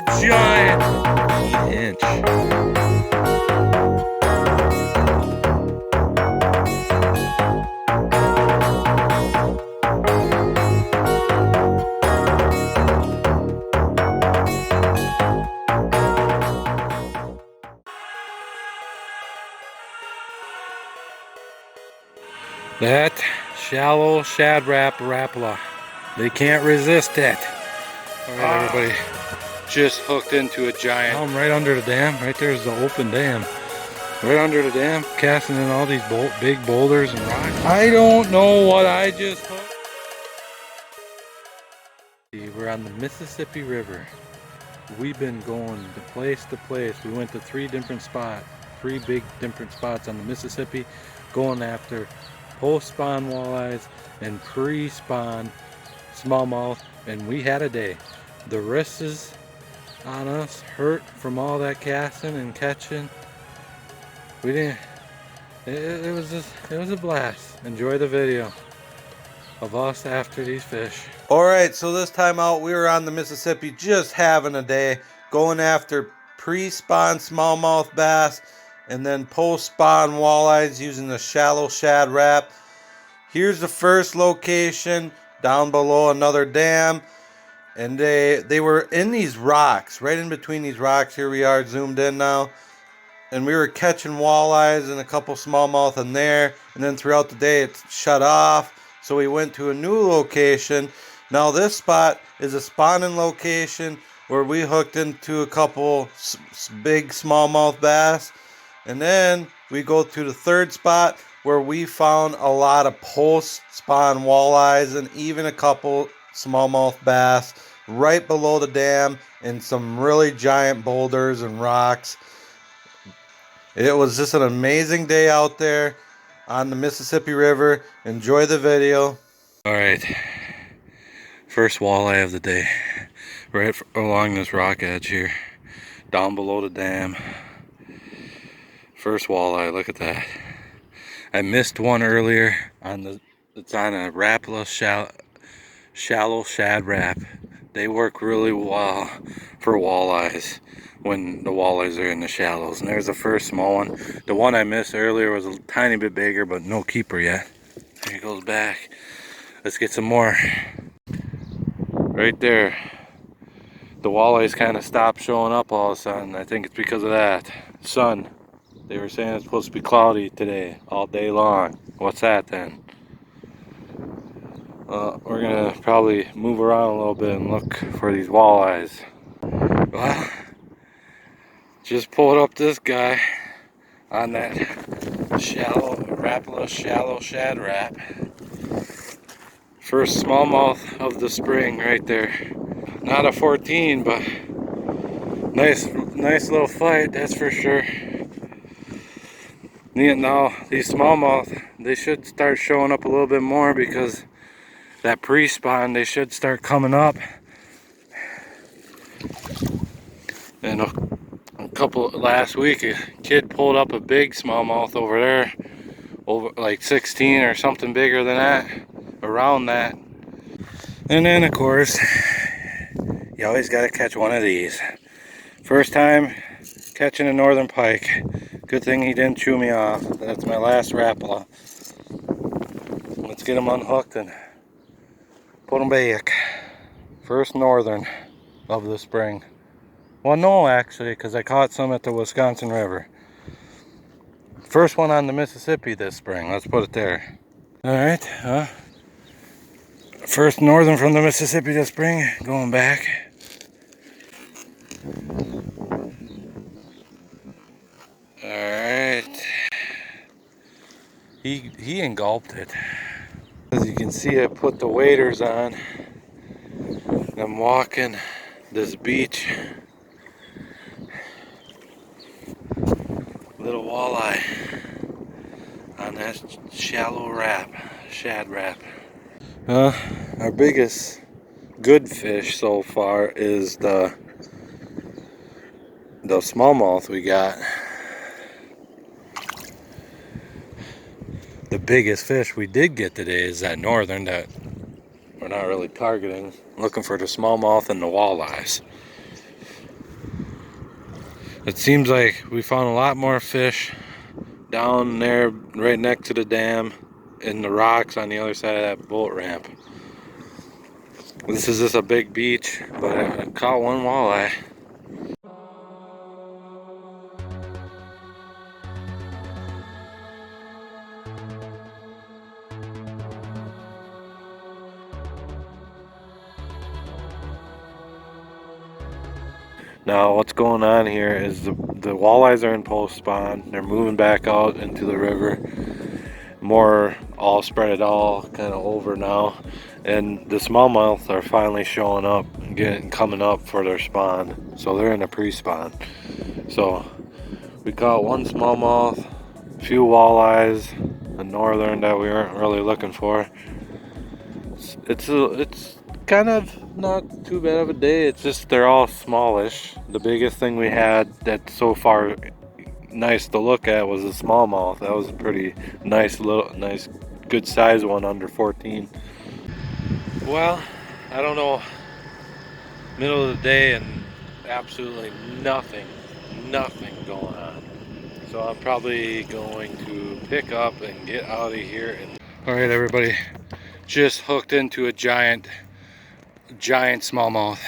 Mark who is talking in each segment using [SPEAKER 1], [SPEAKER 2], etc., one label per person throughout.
[SPEAKER 1] a giant 8-inch. That shallow shad Rapala. They can't resist it. Alright, everybody. Just hooked into a giant. I'm right under the dam. Right there's the open dam. Right under the dam, casting in all these big boulders and rocks. I don't know what I just hooked. We're on the Mississippi River. We've been going to place. We went to three big different spots on the Mississippi, going after post-spawn walleyes and pre-spawn smallmouth, and we had a day. The wrists on us hurt from all that casting and catching. We didn't. It was a blast. Enjoy the video of us after these fish.
[SPEAKER 2] All right, so this time out we were on the Mississippi just having a day, going after pre-spawn smallmouth bass and then post-spawn walleyes using the shallow shad wrap. Here's the first location, down below another dam, and they were in these rocks, right in between these rocks. Here we are zoomed in now, and we were catching walleyes and a couple smallmouth in there, and then throughout the day it shut off, so we went to a new location. Now this spot is a spawning location where we hooked into a couple big smallmouth bass, and then we go to the third spot where we found a lot of post-spawn walleyes and even a couple smallmouth bass right below the dam and some really giant boulders and rocks. It was just an amazing day out there on the Mississippi River. Enjoy the video.
[SPEAKER 1] All right, first walleye of the day, right along this rock edge here, down below the dam. First walleye, look at that. I missed one earlier on it's on a Rapala shallow shad wrap. They work really well for walleyes when the walleyes are in the shallows. And there's the first small one. The one I missed earlier was a tiny bit bigger, but no keeper yet. There he goes back. Let's get some more. Right there. The walleyes kind of stopped showing up all of a sudden. I think it's because of that. Sun. They were saying it's supposed to be cloudy today, all day long. What's that then? We're gonna probably move around a little bit and look for these walleyes. Well, just pulled up this guy on that Rapala shallow shad wrap. First smallmouth of the spring right there. Not a 14, but nice little fight, that's for sure. Now these smallmouth, they should start showing up a little bit more because that pre-spawn, they should start coming up. And a couple last week, a kid pulled up a big smallmouth over there, over like 16 or something bigger than that, around that. And then of course, you always got to catch one of these. First time catching a northern pike. Good thing he didn't chew me off. That's my last Rapala. Let's get him unhooked and put him back. First northern of the spring. Well, no, actually, because I caught some at the Wisconsin River. First one on the Mississippi this spring. Let's put it there. All right. First northern from the Mississippi this spring. Going back. Alright, he engulfed it. As you can see, I put the waders on. I'm walking this beach. Little walleye on that shallow shad wrap. Our biggest good fish so far is the smallmouth we got. The biggest fish we did get today is that northern that we're not really targeting. Looking for the smallmouth and the walleyes. It seems like we found a lot more fish down there right next to the dam in the rocks on the other side of that boat ramp. This is just a big beach, but I caught one walleye. Now what's going on here is the walleyes are in post spawn. They're moving back out into the river. More all spread it all kind of over now. And the smallmouth are finally showing up and coming up for their spawn. So they're in a pre-spawn. So we caught one smallmouth, a few walleyes, a northern that we weren't really looking for. It's kind of not too bad of a day. It's just they're all smallish. The biggest thing we had that's so far nice to look at was a smallmouth. That was a pretty nice good size one under 14. Well, I don't know, middle of the day and absolutely nothing going on. So I'm probably going to pick up and get out of here. All right, everybody, just hooked into a giant smallmouth.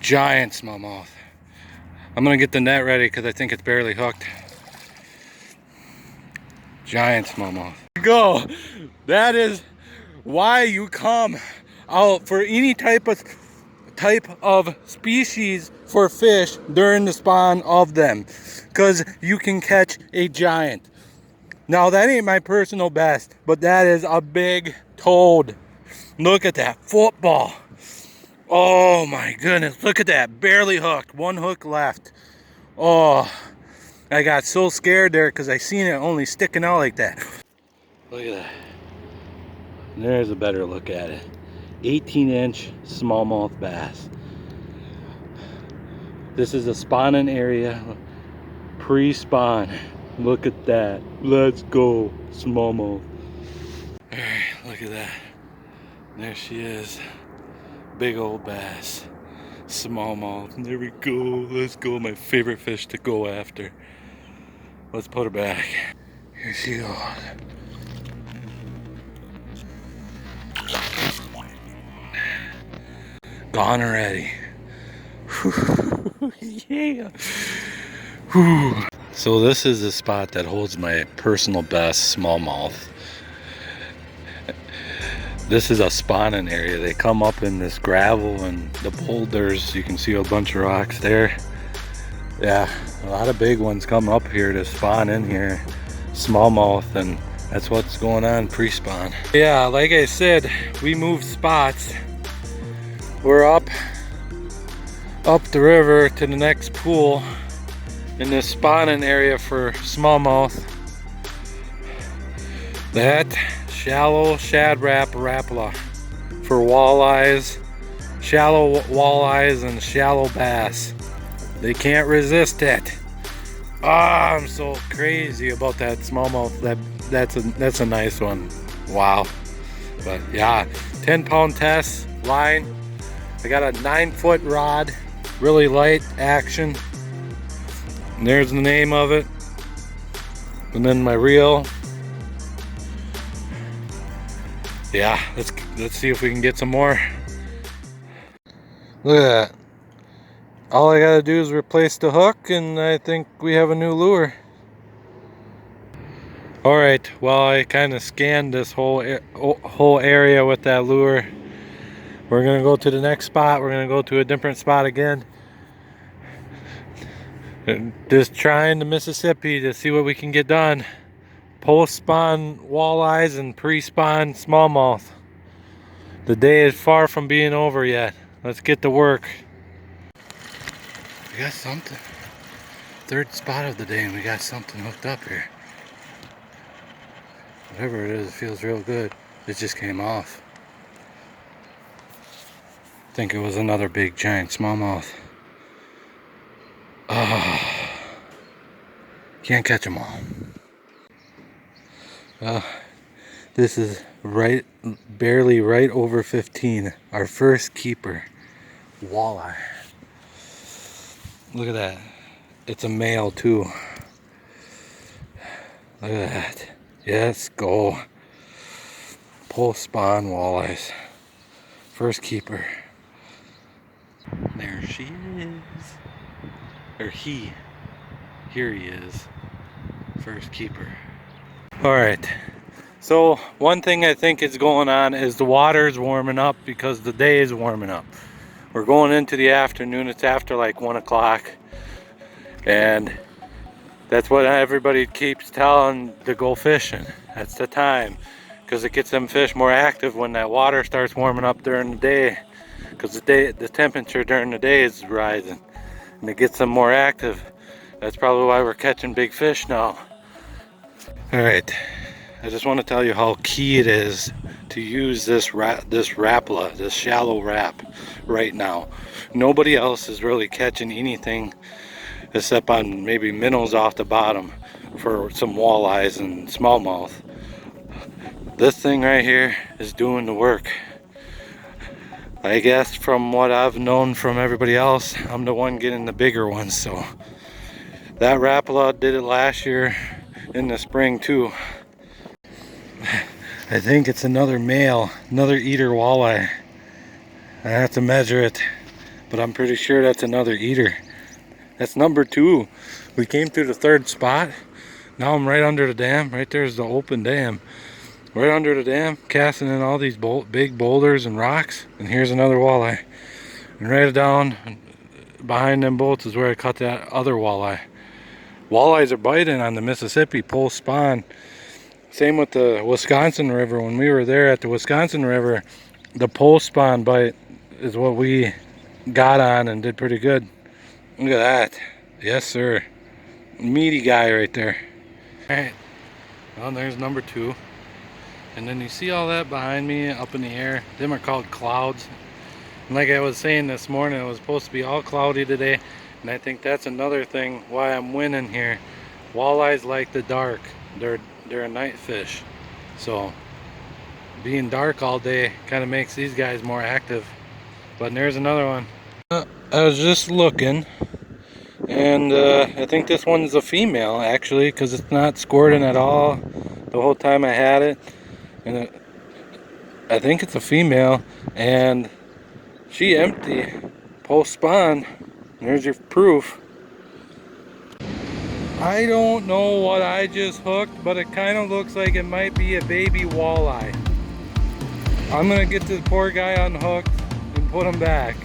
[SPEAKER 1] Giant smallmouth. I'm gonna get the net ready because I think it's barely hooked. Giant smallmouth. Go. That is why you come out for any type of species for fish during the spawn of them, because you can catch a giant. Now that ain't my personal best, but that is a big toad. Look at that football. Oh my goodness, look at that, barely hooked, one hook left. Oh, I got so scared there because I seen it only sticking out like that. Look at that. There's a better look at it. 18-inch smallmouth bass. This is a spawning area, pre-spawn. Look at that. Let's go, smallmouth. Alright, look at that. There she is. Big old bass. Smallmouth. There we go. Let's go. My favorite fish to go after. Let's put her back. Here she goes. Gone already. Yeah. Whew. So this is the spot that holds my personal best smallmouth. This is a spawning area. They come up in this gravel and the boulders. You can see a bunch of rocks there. Yeah, a lot of big ones come up here to spawn in here. Smallmouth, and that's what's going on pre-spawn. Yeah, like I said, we moved spots. We're up the river to the next pool in this spawning area for smallmouth. That shallow shad Rapala for walleyes, shallow walleyes and shallow bass. They can't resist it. Ah, I'm so crazy about that smallmouth. That's a nice one. Wow. But yeah, 10-pound test line. I got a 9-foot rod, really light action. And there's the name of it. And then my reel. Yeah, let's see if we can get some more. Look at that. All I gotta do is replace the hook and I think we have a new lure. Alright, well, I kind of scanned this whole area with that lure. We're gonna go to the next spot. We're gonna go to a different spot again. Just trying the Mississippi to see what we can get done. Post-spawn walleyes and pre-spawn smallmouth. The day is far from being over yet. Let's get to work. We got something. Third spot of the day and we got something hooked up here. Whatever it is, it feels real good. It just came off. I think it was another big giant smallmouth. Can't catch them all. This is barely right over 15. Our first keeper, walleye. Look at that. it's a male too. Look at that. Yes, go. Post spawn walleyes. First keeper. There she is. Or he. Here he is. First keeper. Alright. So one thing I think is going on is the water's warming up because the day is warming up. We're going into the afternoon. It's after like 1 o'clock. And that's what everybody keeps telling to go fishing. That's the time. Because it gets them fish more active when that water starts warming up during the day. Because the temperature during the day is rising. And it gets them more active. That's probably why we're catching big fish now. Alright. I just want to tell you how key it is to use this Rapala, this shallow wrap right now. Nobody else is really catching anything except on maybe minnows off the bottom for some walleyes and smallmouth. This thing right here is doing the work. I guess from what I've known from everybody else, I'm the one getting the bigger ones. So that Rapala did it last year in the spring too. I think it's another male, another eater walleye. I have to measure it, but I'm pretty sure that's another eater. That's number 2. We came through the 3rd spot. Now I'm right under the dam. Right there's the open dam. Right under the dam, casting in all these big boulders and rocks. And here's another walleye. And right down behind them boats is where I caught that other walleye. Walleyes are biting on the Mississippi post spawn. Same with the Wisconsin River. When we were there at the Wisconsin River, the post spawn bite is what we got on and did pretty good. Look at that. Yes, sir. Meaty guy right there. Alright. Well, there's number 2. And then you see all that behind me up in the air. Them are called clouds. And like I was saying this morning, it was supposed to be all cloudy today. And I think that's another thing why I'm winning here. Walleyes like the dark. They're a night fish. So being dark all day kind of makes these guys more active. But there's another one. I was just looking, and I think this one's a female actually, because it's not squirting at all the whole time I had it. And I think it's a female, and she empty post spawn. There's your proof. I don't know what I just hooked, but it kind of looks like it might be a baby walleye. I'm gonna get this poor guy unhooked and put him back.